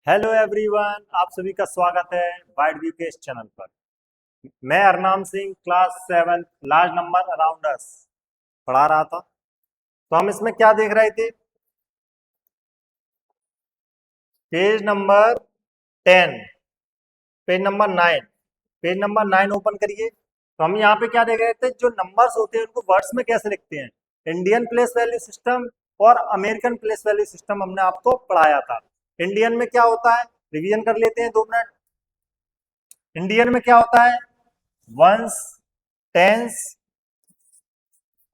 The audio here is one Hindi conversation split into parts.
हेलो एवरीवन, आप सभी का स्वागत है वाइड व्यू के इस चैनल पर। मैं Arnam Singh class 7 large number around us पढ़ा रहा था। तो हम इसमें क्या देख रहे थे? Page number 10, page number 9, page number 9 open करिए। तो हम यहाँ पे क्या देख रहे थे? जो नंबर्स होते हैं उनको वर्ड्स में कैसे लिखते हैं। इंडियन प्लेस वैल्यू सिस्टम और अमेरिकन प्लेस वैल्यू सिस्टम हमने आपको पढ़ाया था। इंडियन में क्या होता है, रिवीजन कर लेते हैं 2 मिनट। इंडियन में क्या होता है? वंस, टेंस,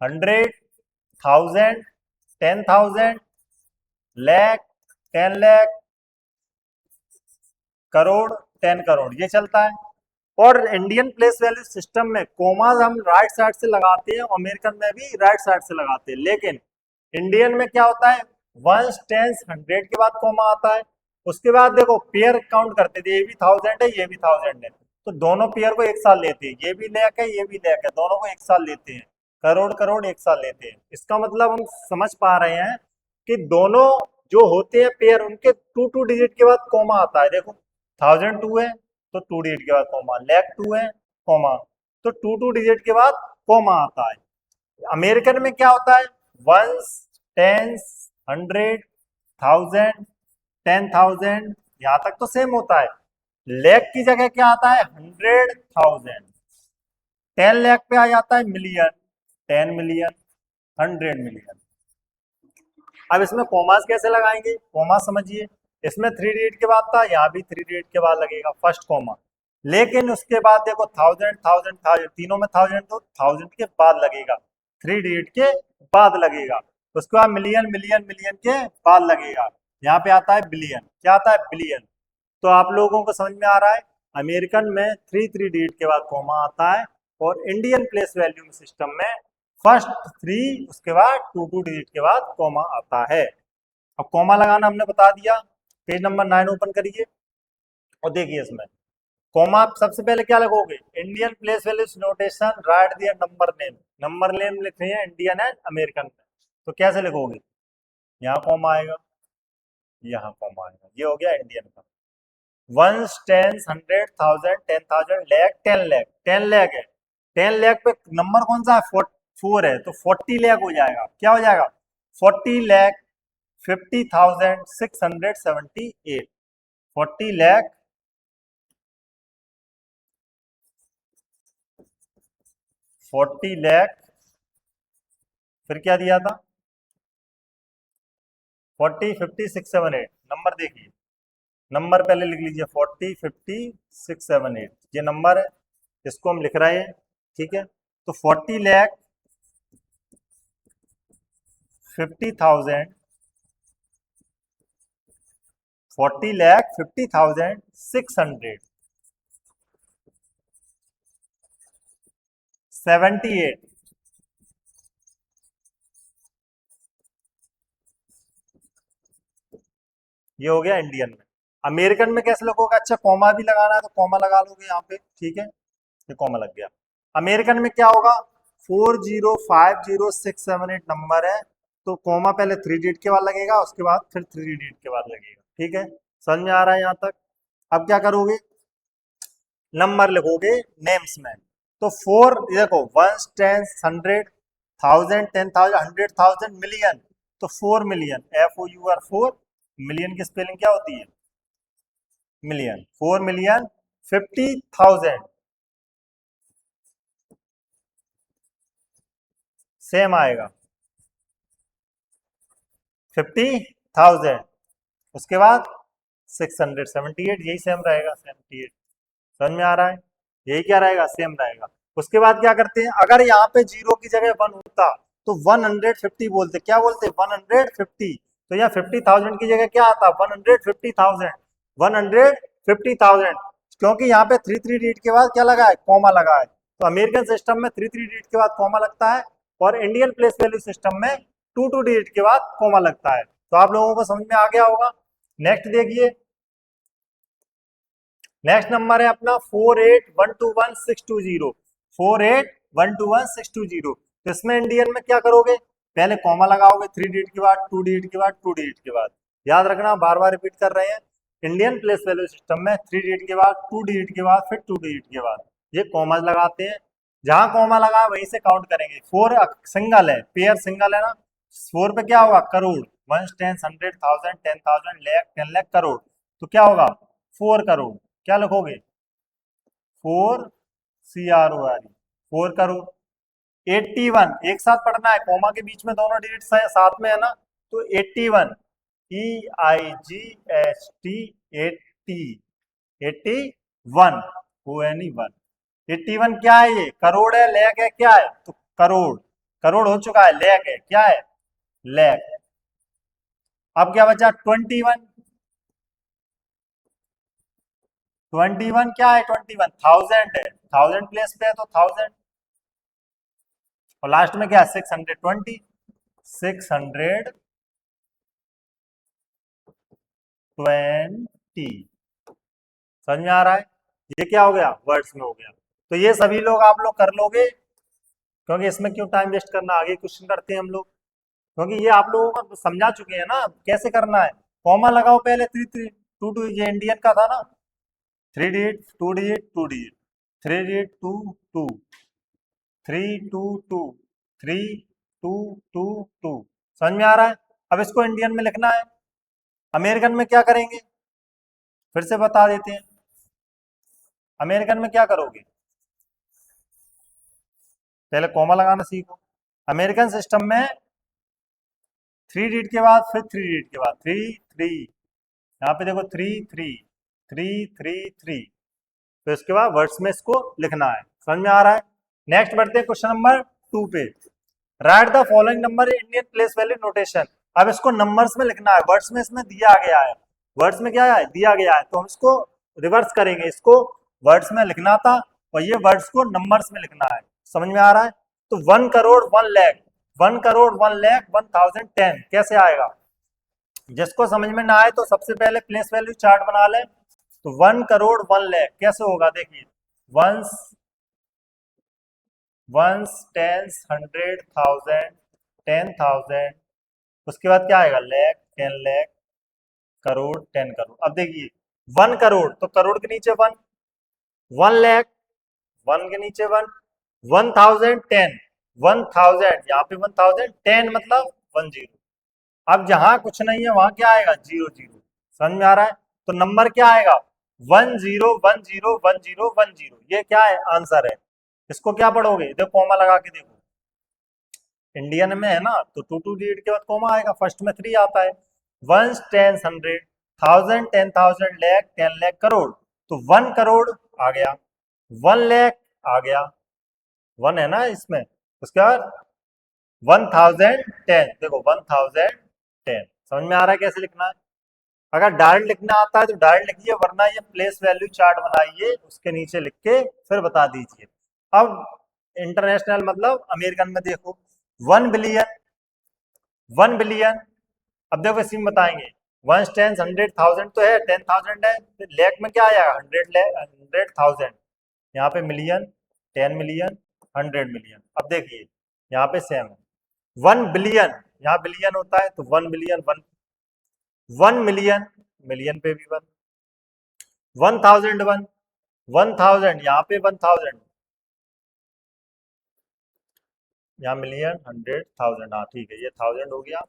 100, 1000, 10,000, लाख, 10 लाख, करोड़, 10 करोड़, ये चलता है। और इंडियन प्लेस वैल्यू सिस्टम में कोमाज हम राइट साइड से लगाते हैं, अमेरिकन में भी राइट साइड से लगाते हैं। लेकिन इंडियन में क्या होता है? वंस, टेंस, 100 के बाद कोमा आता है। उसके बाद देखो पेयर काउंट करते थे, ये भी 1000 है, ये भी 1000 है, तो दोनों पेयर को एक साथ लेते हैं। ये भी लाख है, ये भी लाख है, दोनों को एक साथ लेते हैं। करोड़ करोड़ एक साथ लेते हैं। इसका मतलब हम समझ पा रहे हैं कि दोनों जो होते हैं पेयर, उनके टू टू डिजिट के बाद कोमा आता है। देखो 1002 है तो 2 डिजिट के बाद कोमा, लाख 2 है कोमा, तो टू डिजिट के बाद कोमा आता है। अमेरिकन में क्या होता है? वंस, टेंस, 100, 1000, 10,000, यहां तक तो सेम होता है। लाख की जगह क्या आता है? 100,000। 10 लाख पे आ जाता है मिलियन, 10 मिलियन, 100 मिलियन। अब इसमें कोमास कैसे लगाएंगे? कोमा समझिए, इसमें 3 डिजिट के बाद था, यहाँ भी 3 डिजिट के बाद लगेगा फर्स्ट कोमा। लेकिन उसके बाद देखो 1000, 1000, 1000, तीनों में 1000, तो 1000 के बाद लगेगा, 3 डिजिट के बाद लगेगा। उसके बाद मिलियन, मिलियन, मिलियन के बाद लगेगा। यहाँ पे आता है बिलियन। क्या आता है? बिलियन। तो आप लोगों को समझ में आ रहा है, अमेरिकन में थ्री डिजिट के बाद कोमा आता है, और इंडियन प्लेस वैल्यू सिस्टम में फर्स्ट 3, उसके बाद टू डिजिट के बाद कोमा आता है। अब कोमा लगाना हमने बता दिया। पेज नंबर 9 ओपन करिए और देखिए इसमें कोमा सबसे पहले क्या लगोगे? Indian place value notation, write their number name. Number name लिखे हैं इंडियन एंड अमेरिकन में, तो कैसे लिखोगे? यहाँ कोमा आएगा, यहाँ कोमा आएगा। ये हो गया इंडियन का। Ones, tens, 100, 1000, 10,000, lakh, 10 lakh. 10 लाख है, 10 लाख पे नंबर कौन सा है? 4 है, तो 40 लाख हो जाएगा। क्या हो जाएगा? 40 लाख 50,678। 40 लाख 40 लाख, फिर क्या दिया था? 40, 50, 6, 7, 8। नंबर देखिए, नंबर पहले लिख लीजिए, 40, 50, 6, 7, 8, ये नंबर है, इसको हम लिख रहे हैं। ठीक है, तो 40 लाख 50,000, 40,50,678। ये हो गया इंडियन में। अमेरिकन में कैसे लगोगे? अच्छा, कॉमा भी लगाना है तो कॉमा लगा लोगे यहाँ पे। ठीक है, ये कॉमा लग गया। अमेरिकन में क्या होगा? 40, 50, 6, 7, 8 नंबर है, तो कॉमा पहले 3 डिजिट के बाद लगेगा, उसके बाद फिर 3 डिजिट के बाद लगेगा। ठीक है, समझ में आ रहा है यहाँ तक? अब क्या करोगे? नंबर लिखोगे नेम्स में। तो 4 देखो, 1, 10, 100, 1000, 10,000, 100,000, मिलियन, तो 4 मिलियन, FOUR 4। मिलियन की स्पेलिंग क्या होती है? मिलियन। 4 मिलियन 50,000, सेम आएगा 50,000। उसके बाद 678, यही सेम रहेगा, 78। समझ में आ रहा है? यही क्या रहेगा? सेम रहेगा। उसके बाद क्या करते हैं? अगर यहाँ पे 0 की जगह 1 होता तो 150 बोलते। क्या बोलते? 150। तो यहाँ 50,000 की जगह क्या आता? 150,000, 150,000, क्योंकि यहाँ पे थ्री डिजिट के बाद क्या लगा है? कॉमा लगा है। तो अमेरिकन सिस्टम में थ्री डिजिट के बाद कॉमा लगता है, और इंडियन प्लेस वैल्यू सिस्टम में टू डिजिट के बाद कॉमा लगता है। तो आप लोगों को समझ में आ गया होगा। नेक्स्ट देखिए, नेक्स्ट नंबर है अपना 48121620। 48121620। तो इसमें इंडियन में क्या करोगे? पहले कॉमा लगाओगे, 3 डिजिट के बाद, 2 डिजिट के बाद, 2 डिजिट के बाद। याद रखना, बार बार रिपीट कर रहे हैं। इंडियन प्लेस वैल्यू सिस्टम में 3 डिजिट के बाद 2 डिजिट के बाद फिर 2 डिजिट के बाद ये कॉमा लगाते हैं। जहां कॉमा लगा है वहीं से काउंट करेंगे। 4 सिंगल है, पेयर सिंगल है ना। 4 पे क्या होगा, crore, one, tens, hundred, thousand, 10,000, lakh, 10 lakh, crore. तो क्या होगा, 4 करोड़। क्या लिखोगे, 4 CRORE, 4 करोड़। 81 एक साथ पढ़ना है, कॉमा के बीच में दोनों डिजिट साथ में है ना। तो 81, EIGHT, 80, 81, ONE1। 81 क्या है, ये करोड़ है, लैख है, क्या है, तो करोड़। करोड़ हो चुका है, लैख है, क्या है, लैख। अब क्या बचा, 21। 21 क्या है, 21 थाउजेंड है, थाउजेंड प्लेस पे है तो थाउजेंड। और लास्ट में क्या है, 620, 620। समझ में आ रहा है, ये क्या हो गया, वर्ड्स में हो गया। तो ये सभी लोग आप लोग कर लोगे, क्योंकि इसमें क्यों टाइम वेस्ट करना, आगे क्वेश्चन करते हैं हम लोग। क्योंकि ये आप लोगों को समझा चुके हैं ना कैसे करना है। कॉमा लगाओ पहले, 3 3 2 2, ये इंडियन का था ना। 3 डिजिट, 2 डिजिट, 2 डिजिट, 3 डिजिट, 2 2, 3 2 2, 3 2 2 2। समझ में आ रहा है। अब इसको इंडियन में लिखना है। अमेरिकन में क्या करेंगे, फिर से बता देते हैं। अमेरिकन में क्या करोगे, पहले कॉमा लगाना सीखो। अमेरिकन सिस्टम में 3 डिजिट के बाद फिर 3 डिजिट के बाद 3 3, यहाँ पे देखो 3 3 3 3 3। तो इसके बाद वर्ड्स में इसको लिखना है। समझ में आ रहा है। नेक्स्ट बढ़ते हैं क्वेश्चन नंबर 2 पे। Right the following number Indian place value notation. अब इसको नंबर्स में लिखना है, वर्ड्स में इसमें दिया गया है। वर्ड्स में क्या है, दिया गया है, तो हम इसको रिवर्स करेंगे। इसको वर्ड्स में लिखना था और ये वर्ड्स को नंबर्स में लिखना है। समझ में आ रहा है। तो 1 करोड़ 1 लाख, 1 करोड़ 1 लाख 1010 कैसे आएगा। जिसको समझ में ना आए तो सबसे पहले प्लेस वैल्यू चार्ट बना ले। तो 1 करोड़ 1 लाख कैसे होगा, देखिए, ones, ones, tens, hundred, thousand, 10,000, उसके बाद क्या आएगा, लाख, 10 लाख, करोड़, 10 करोड़। अब देखिए 1 करोड़ तो करोड़ के नीचे 1, 1 लाख 1 के नीचे 1, 1,000 10, 1,000 यहाँ पे 1,000 10 मतलब 10। अब जहां कुछ नहीं है वहां क्या आएगा, 00। समझ में आ रहा है। तो नंबर क्या आएगा, 10101010। ये क्या है, आंसर है। इसको क्या पढ़ोगे, देखो कॉमा लगा के देखो। इंडियन में है ना, तो 2 2 डिजिट के बाद कॉमा आएगा, फर्स्ट में 3 आता है। Ones, tens, hundred, thousand, 10,000, lakh, 10 lakh, crore. तो 1 करोड़ आ गया, 1 लाख आ गया, 1 है ना इसमें। उसके बाद 1010, देखो 1010। समझ में आ रहा है कैसे लिखना है। अगर डायरेक्ट लिखना आता है तो डायरेक्ट लिखिए, वरना ये प्लेस वैल्यू चार्ट बनाइए, उसके नीचे लिख के फिर बता दीजिए। अब इंटरनेशनल मतलब अमेरिकन में देखो, 1 बिलियन, 1 बिलियन। अब देखो इसी में बताएंगे, वन, टेंस, हंड्रेड, थाउजेंड तो है, 10,000 है, लैख में क्या आया, 100,000। यहाँ पे मिलियन, 10 मिलियन, 100 मिलियन। अब देखिए यहाँ पे सेम है, 1 बिलियन, यहाँ बिलियन होता है तो 1 बिलियन, 1 मिलियन, मिलियन पे भी 1, 1,000 1, 1,000 यहाँ पे 1,000, यहाँ मिलियन, 100,000। हाँ ठीक है, ये 1000 हो गया,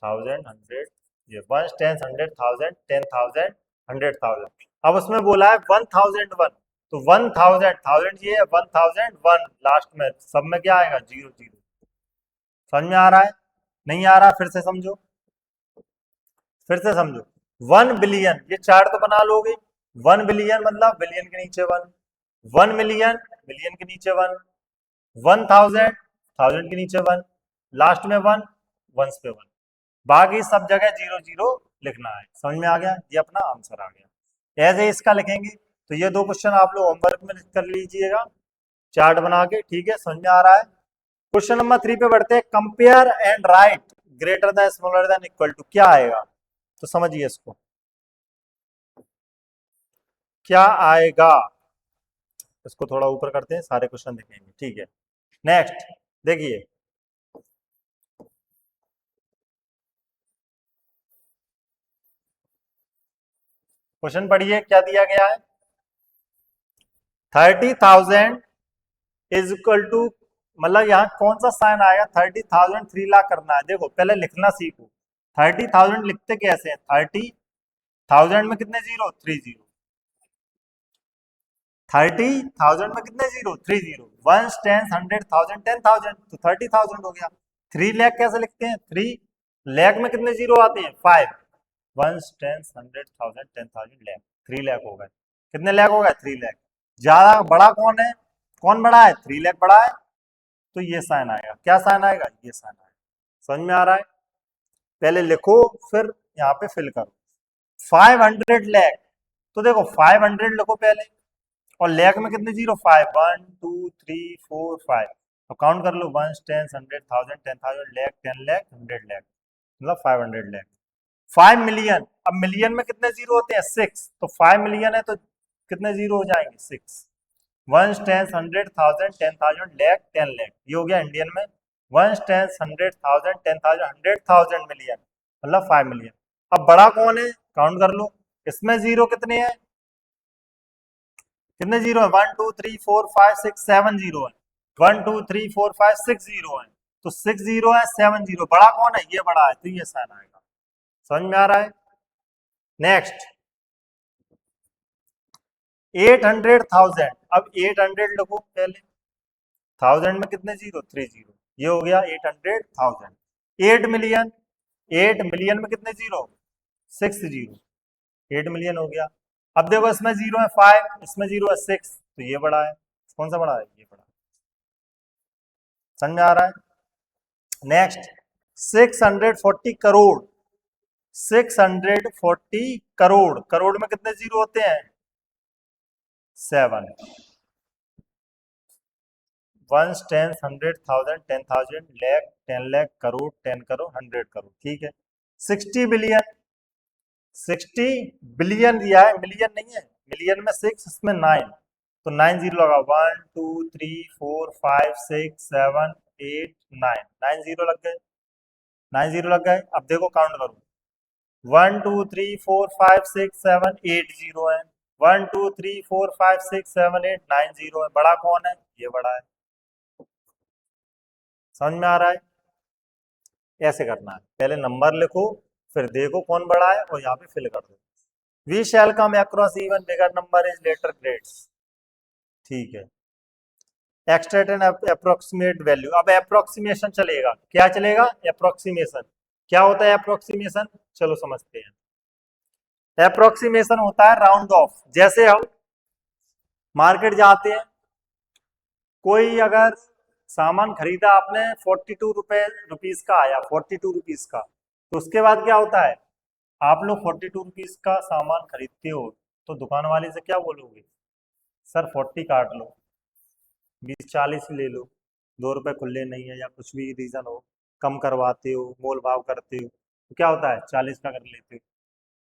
1000, 100, ये 1 10 100,000, 10,000, 100,000। अब उसमें बोला है 1,001, तो 1,000, 1000 ये है, 1,001 लास्ट में, सब में क्या आएगा, 00। समझ में आ रहा है, नहीं आ रहा फिर से समझो, फिर से समझो। 1 बिलियन, ये चार्ट तो बना लोगे। 1 बिलियन मतलब बिलियन के नीचे 1, 1 मिलियन, मिलियन के नीचे 1, 1,000, 1000 के नीचे 1, लास्ट में 1, वंस पे 1। बाकी सब जगह 00 लिखना है। समझ में आ गया, ये अपना आंसर आ गया। ऐसे इसका लिखेंगे। तो ये 2 क्वेश्चन आप लोग होमवर्क में कर लीजिएगा, चार्ट बना के, ठीक है, समझ में आ रहा है। क्वेश्चन नंबर 3 पे बढ़ते हैं। Compare and write greater than, smaller than, equal to, क्या आएगा, तो समझिए इसको, क्या आएगा। इसको थोड़ा ऊपर करते हैं, सारे क्वेश्चन देखेंगे, ठीक है। नेक्स्ट देखिए, क्वेश्चन पढ़िए क्या दिया गया है। 30,000 इज इक्वल टू, मतलब यहाँ कौन सा साइन आएगा। 30,000 3 लाख करना है। देखो पहले लिखना सीखो। 30,000 लिखते कैसे हैं। 30,000 में कितने जीरो, 3 जीरो। 30,000 में कितने जीरो, 3 जीरो। वंस, टेंस, 100,000, 10,000, तो 30,000 हो गया। 3 लाख कैसे लिखते हैं, 3 लाख में कितने जीरो आते हैं, 5। वंस, टेंस, 100,000, 10,000, लाख, 3 लाख हो गए। कितने लाख हो गए, 3 लाख। ज्यादा बड़ा कौन है, कौन बड़ा है, 3 लाख बड़ा है, तो ये साइन आएगा। क्या साइन आएगा, ये साइन आएगा। समझ में आ रहा है। पहले लिखो फिर यहाँ पे फिल करो। 500 लाख, तो देखो 500 लिखो पहले, और लाख में कितने जीरो, 5। 1 2 3 4 5, तो काउंट कर लो। 1 10 100,000 10,000 लाख 10 लाख 100 लाख, मतलब 500 लाख। 5 मिलियन, अब मिलियन में कितने जीरो होते हैं, 6, तो 5 मिलियन है तो कितने जीरो हो जाएंगे, 6। 1 10 100,000 10,000 लाख 10 लाख, ये हो गया इंडियन में। 1 10 100,000 10,000 100,000 मिलियन, मतलब 5 मिलियन। अब बड़ा कौन है, काउंट कर लो। इसमें जीरो कितने हैं, कितने जीरो है, 1 2 3 4 5 6 7 जीरो है। 1 2 3 4 5 6 जीरो है, तो 6 जीरो है, 7 जीरो। बड़ा कौन है, ये बड़ा है, तो ये साइन आएगा। समझ में आ रहा है। नेक्स्ट 800,000, अब 800 लिखो पहले। 1000 में कितने जीरो, 3 जीरो, ये हो गया 800,000। 8 मिलियन, 8 मिलियन में कितने जीरो, 6 जीरो, 8 मिलियन हो गया। अब देखो इसमें जीरो है 5, इसमें जीरो है 6, तो ये बड़ा है। कौन सा बड़ा है, ये बड़ा है। समझ में आ रहा है। नेक्स्ट 640 करोड़, 640 करोड़, करोड़ में कितने जीरो होते हैं, 7। 1 10 100,000 10,000 लाख 10 लाख करोड़ 10 करोड़ 100 करोड़, ठीक है। 60 बिलियन, 60 बिलियन दिया है, मिलियन नहीं है। मिलियन में 6, इसमें 9, तो 9 जीरो लगा। 1 2 3 4 5 6 7 8 9, 9 जीरो लग गए, 9 जीरो लग गए। अब देखो काउंट करो। 1 2 3 4 5 6 7 8 जीरो है। 1 2 3 4 5 6 7 8 9 जीरो है। बड़ा कौन है, ये बड़ा है। समझ में आ रहा है। ऐसे करना है, पहले नंबर लिखो, फिर देखो कौन बड़ा है, और यहाँ पे फिल कर दो। We shall come across even bigger number is later grades, ठीक है। एक्सट्रैक्ट एंड अप्रोक्सीमेट वैल्यू, अब अप्रोक्सीमेशन चलेगा। क्या चलेगा, अप्रोक्सीमेशन। क्या होता है अप्रोक्सीमेशन, चलो समझते हैं। अप्रोक्सीमेशन होता है राउंड ऑफ। जैसे हम मार्केट जाते हैं, कोई अगर सामान खरीदा आपने 42 रुपीज का आया, 42 रुपीज का, तो उसके बाद क्या होता है, आप लोग 42 रुपीज का सामान खरीदते हो, तो दुकान वाले से क्या बोलोगे, सर 40 काट लो, 20 40 ले लो, 2 रुपए खुले नहीं है, या कुछ भी रीजन हो, कम करवाते हो, मोल भाव करते हो, तो क्या होता है 40 का कर लेते हो।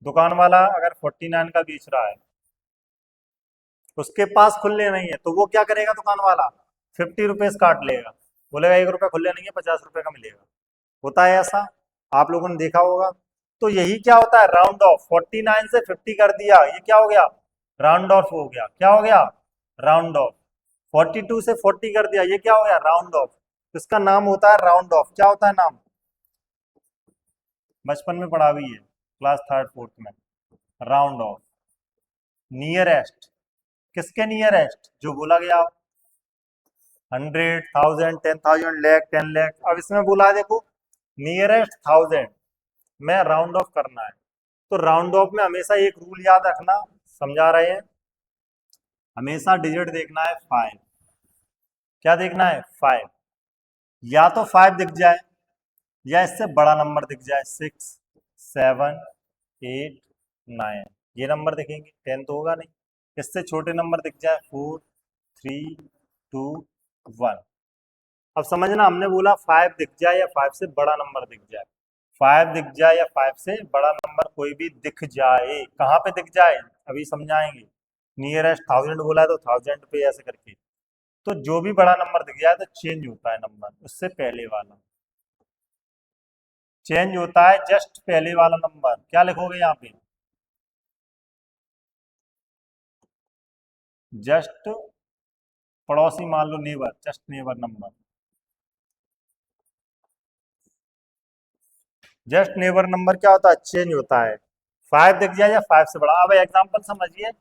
दुकान वाला अगर 49 का बेच रहा है, उसके पास खुले नहीं है, तो वो क्या करेगा, दुकान वाला 50 रुपीज काट लेगा, बोलेगा 1 रुपया खुले नहीं है, 50 रुपए का मिलेगा। होता है ऐसा, आप लोगों ने देखा होगा। तो यही क्या होता है, राउंड ऑफ। 49 से 50 कर दिया, ये क्या हो गया, राउंड ऑफ हो गया। क्या हो गया, राउंड ऑफ। 42 से 40 कर दिया, ये क्या हो गया, राउंड ऑफ। इसका नाम होता है राउंड ऑफ। क्या होता है नाम, बचपन में पढ़ा भी है, क्लास 3rd 4th में। राउंड ऑफ, नियरेस्ट, किसके नियरेस्ट, जो बोला गया, 100,000 10,000 लाख 10 लाख। अब इसमें बोला है देखो, नियरेस्ट 1000 में राउंड ऑफ करना है। तो राउंड ऑफ में हमेशा एक रूल याद रखना, समझा रहे हैं, हमेशा डिजिट देखना है 5। क्या देखना है, 5। या तो 5 दिख जाए, या इससे बड़ा नंबर दिख जाए, 6 7 8 9, ये नंबर दिखेंगे। 10 तो होगा नहीं। इससे छोटे नंबर दिख जाए, 4 3 2 1। अब समझना, हमने बोला 5 दिख जाए या 5 से बड़ा नंबर दिख जाए। 5 दिख जाए या 5 से बड़ा नंबर कोई भी दिख जाए, कहाँ पे दिख जाए, अभी समझाएंगे। नियरेस्ट 1000 बोला है, तो 1000 पे ऐसे करके, तो जो भी बड़ा नंबर दिख जाए तो चेंज होता है नंबर, उससे पहले वाला चेंज होता है, जस्ट पहले वाला नंबर। क्या लिखोगे यहाँ पे, जस्ट पड़ोसी मान लो, neighbour, just neighbour number, just neighbour number क्या होता है, चेंज होता है। 5 दिख जाए या 5 से बड़ा। अब एग्जांपल समझिए,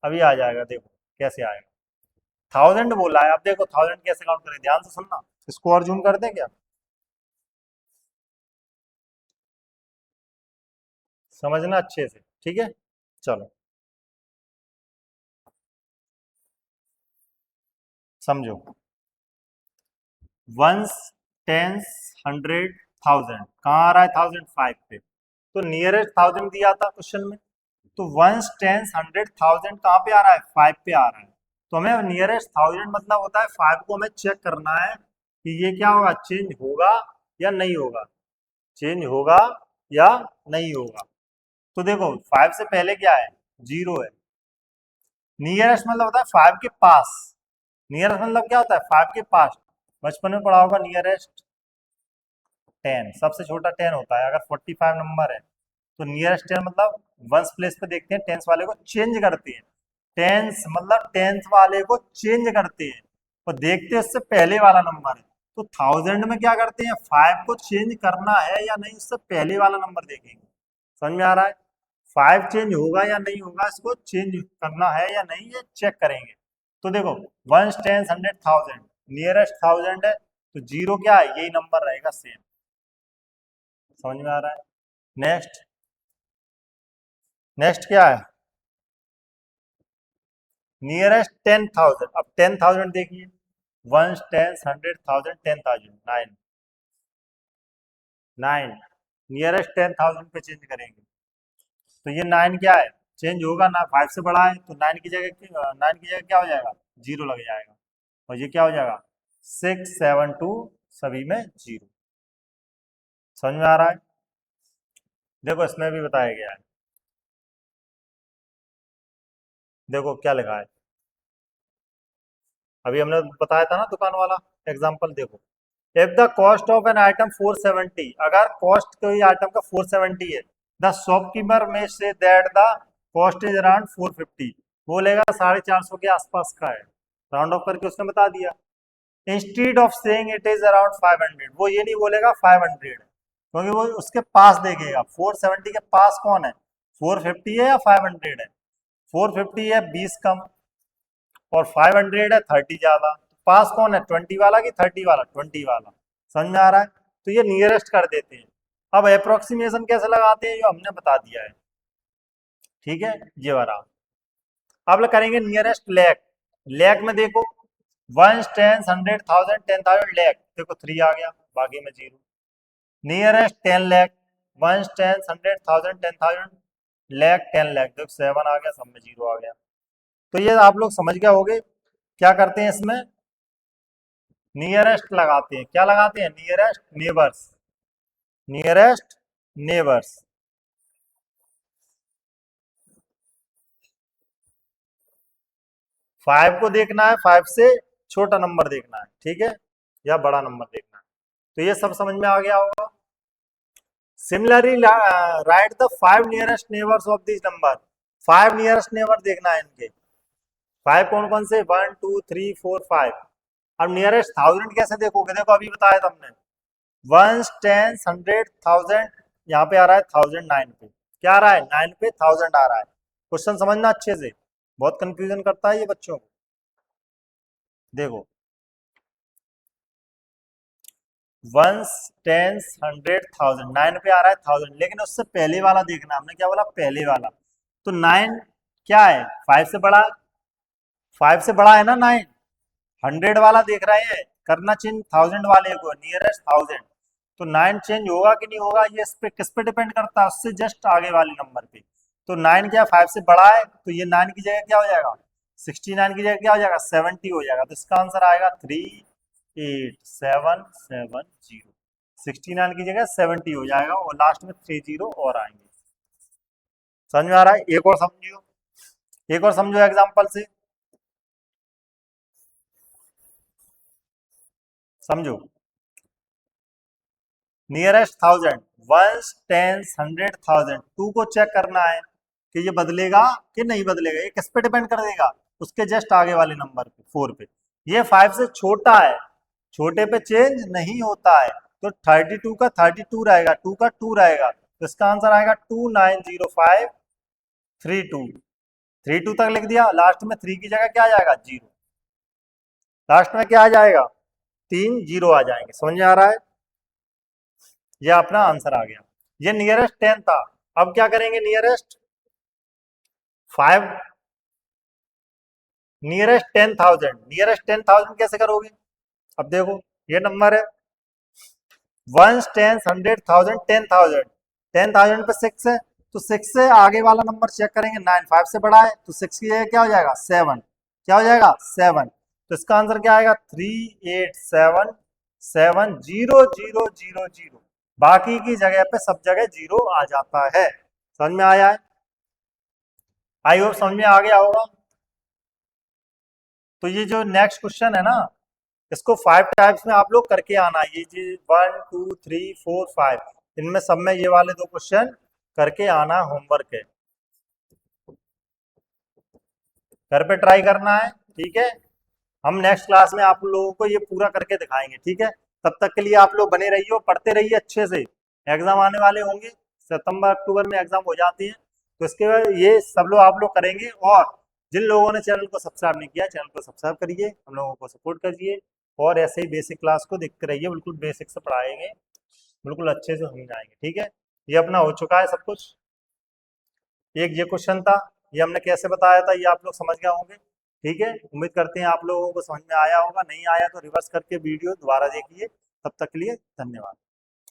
अभी आ जाएगा, देखो कैसे आएगा। 1000 बोला है, अब देखो 1000 कैसे काउंट करें, ध्यान से सुनना। इसको और जूम कर दें क्या, समझना अच्छे से, ठीक है। चलो समझो, वंस, टेंस, हंड्रेड, थाउजेंड, कहाँ आ रहा है, 1005 पे, तो नियरेस्ट 1000 दिया था क्वेश्चन में, तो वंस, टेंस, हंड्रेड, थाउजेंड कहाँ पे आ रहा है, 5 पे आ रहा है। तो हमें नियरेस्ट 1000 मतलब होता है 5 को हमें चेक करना है कि ये क्या होगा, चेंज होगा या नहीं होगा, चेंज होगा या नहीं होगा। तो देखो 5 से पहले क्या है, 0 है। नियरेस्ट मतलब होता है 5 के पास, नियरेस्ट मतलब क्या होता है, 5 के पास। बचपन में पढ़ा होगा नियरेस्ट 10, सबसे छोटा 10 होता है, अगर 45 नंबर है तो नियरेस्ट 10 मतलब वंस प्लेस पे देखते हैं, टेंस वाले को चेंज करते हैं, टेंस मतलब टेंस वाले को चेंज करते हैं और देखते हैं उससे पहले वाला नंबर है। तो 1000 में क्या करते हैं, 5 को चेंज करना है या नहीं, उससे पहले वाला नंबर देखेंगे। समझ में आ रहा है, 5 चेंज होगा या नहीं होगा, इसको चेंज करना है या नहीं, ये चेक करेंगे। तो देखो ones, tens, hundred, thousand, nearest 1000 है, तो 0 क्या है, यही नंबर रहेगा सेम। समझ में आ रहा है। नेक्स्ट, नेक्स्ट क्या है, नियरेस्ट 10,000। अब 10,000 देखिए, ones, tens, hundred, thousand, 10,000, 9, 9, nearest 10,000 पे चेंज करेंगे, तो ये 9 क्या है, चेंज होगा ना, 5 से बड़ा है, तो 9 की जगह क्या हो जाएगा, 0 लग जाएगा, और ये क्या हो जाएगा, 6, 7, 2, सभी में 0। समझ में आ रहा है। देखो इसमें भी बताया गया है, देखो क्या लिखा है, अभी हमने बताया था ना दुकान वाला एग्जाम्पल, देखो, if the cost of an item 470, अगर कॉस्ट कोई आइटम का 470 है, द शॉपकीपर में say that the cost is around 450, बोलेगा 450 के आसपास का है, राउंड ऑफ करके उसने बता दिया। Instead of saying it is around 500, वो ये नहीं बोलेगा 500 है, क्योंकि वो उसके पास देखेगा, 470 के पास कौन है, 450 है या 500 है, 450 है 20 कम, और 500 है 30 ज्यादा, तो पास कौन है, 20 वाला कि 30 वाला, 20 वाला। समझ में आ रहा है, तो ये नियरेस्ट कर देते हैं। अब अप्रोक्सीमेशन कैसे लगाते हैं, ये हमने बता दिया है, ठीक है, ये वाला। अब करेंगे नियरेस्ट लैक, लैक में देखो, ones, tens, hundred, thousand, 10,000, lakh, देखो 3 आ गया, बाकी में 0। Nearest 10 lakh, ones, tens, hundred, thousand, 10,000, lakh, 10 lakh, देखो 7 आ गया, सब में 0 आ गया। तो ये आप लोग समझ गए होगे, क्या करते हैं इसमें, नियरेस्ट लगाते हैं, क्या लगाते हैं, नियरेस्ट नेबर्स, नियरेस्ट नेबर्स। 5 को देखना है, 5 से छोटा नंबर देखना है, ठीक है, या बड़ा नंबर देखना है, तो ये सब समझ में आ गया होगा। Similarly right the 5 nearest neighbours of this number, 5 nearest neighbour देखना है इनके, 5 कौन कौन से, 1, 2, 3, 4, 5। अब नियरेस्ट 1000 कैसे देखोगे, देखो अभी बताया था हमने, वंस, टेंस, हंड्रेड, थाउजेंड, यहाँ पे आ रहा है 1009 पे, क्या आ रहा है, 9 पे 1000 आ रहा है। क्वेश्चन समझना अच्छे से, बहुत कंफ्यूजन करता है ये बच्चों को। देखो वंस, टेंस, हंड्रेड, थाउजेंड, 9 पे आ रहा है 1000, लेकिन उससे पहले वाला देखना, हमने क्या बोला, पहले वाला, तो 9 क्या है, 5 से बड़ा, 5 से बड़ा है ना 9, 100 वाला देख रहे हैं, करना चेंज 1000 वाले को, नियरेस्ट 1000, तो 9 चेंज होगा कि नहीं होगा, ये इस पे किस पे डिपेंड करता है, उससे जस्ट आगे वाले नंबर पे। तो 9 क्या 5 से बड़ा है, तो ये 9 की जगह क्या हो जाएगा, 69 की जगह क्या हो जाएगा, 70 हो जाएगा, तो इसका आंसर आएगा 38770, 69 की जगह 70 हो जाएगा, और लास्ट में 30 और आएंगे। समझ में आ रहा है, एक और समझियो, एक और समझो एग्जाम्पल से, समझो, nearest 1000, ones, tens, hundred, thousand, 2 को चेक करना है कि ये बदलेगा कि नहीं बदलेगा, ये किस पे डिपेंड कर देगा, उसके जस्ट आगे वाले नंबर पे 4 पे। ये 5 से छोटा है, छोटे पे चेंज नहीं होता है, तो 32 का 32 रहेगा, 2 का 2 रहेगा, तो इसका आंसर आएगा 290532। 32 तक लिख दिया, लास्ट में 3 की जगह क्या आ जाएगा 0, लास्ट में क्या आ जाएगा 3 0 आ जाएंगे। समझ में आ रहा है? ये अपना आंसर आ गया। ये नियरेस्ट 10 था। अब क्या करेंगे नियरेस्ट 5, नियरेस्ट 10,000, नियरेस्ट 10,000 कैसे करोगे? अब देखो ये नंबर है 1 10 100,000 10,000, 10,000 पे 6 है, तो 6 से आगे वाला नंबर चेक करेंगे 9, 5 से बड़ा है, तो 6 की जगह क्या हो जाएगा 7, क्या हो जाएगा 7, तो इसका आंसर क्या आएगा 38770000। बाकी की जगह पे सब जगह 0 आ जाता है। समझ में आया है? आई होप समझ में आ गया होगा। तो ये जो नेक्स्ट क्वेश्चन है ना, इसको 5 टाइप्स में आप लोग करके आना है। ये जी 1 2 3 4 5, इनमें सब में ये वाले 2 क्वेश्चन करके आना होमवर्क है, घर पे ट्राई करना है। ठीक है, हम नेक्स्ट क्लास में आप लोगों को ये पूरा करके दिखाएंगे। ठीक है, तब तक के लिए आप लोग बने रहिए, पढ़ते रहिए अच्छे से। एग्जाम आने वाले होंगे, सितंबर अक्टूबर में एग्जाम हो जाती है, तो इसके बाद ये सब लोग आप लोग करेंगे। और जिन लोगों ने चैनल को सब्सक्राइब नहीं किया, चैनल को सब्सक्राइब करिए, हम लोगों को सपोर्ट करिए, और ऐसे ही बेसिक क्लास को देखते रहिए, बिल्कुल बेसिक से पढ़ाएंगे, बिल्कुल अच्छे से समझाएंगे। ठीक है, ये अपना हो चुका है सब कुछ। एक ये क्वेश्चन था, ये हमने कैसे बताया था, ये आप लोग समझ गए होंगे। ठीक है, उम्मीद करते हैं आप लोगों को समझ में आया होगा, नहीं आया तो रिवर्स करके वीडियो दोबारा देखिए। तब तक के लिए धन्यवाद।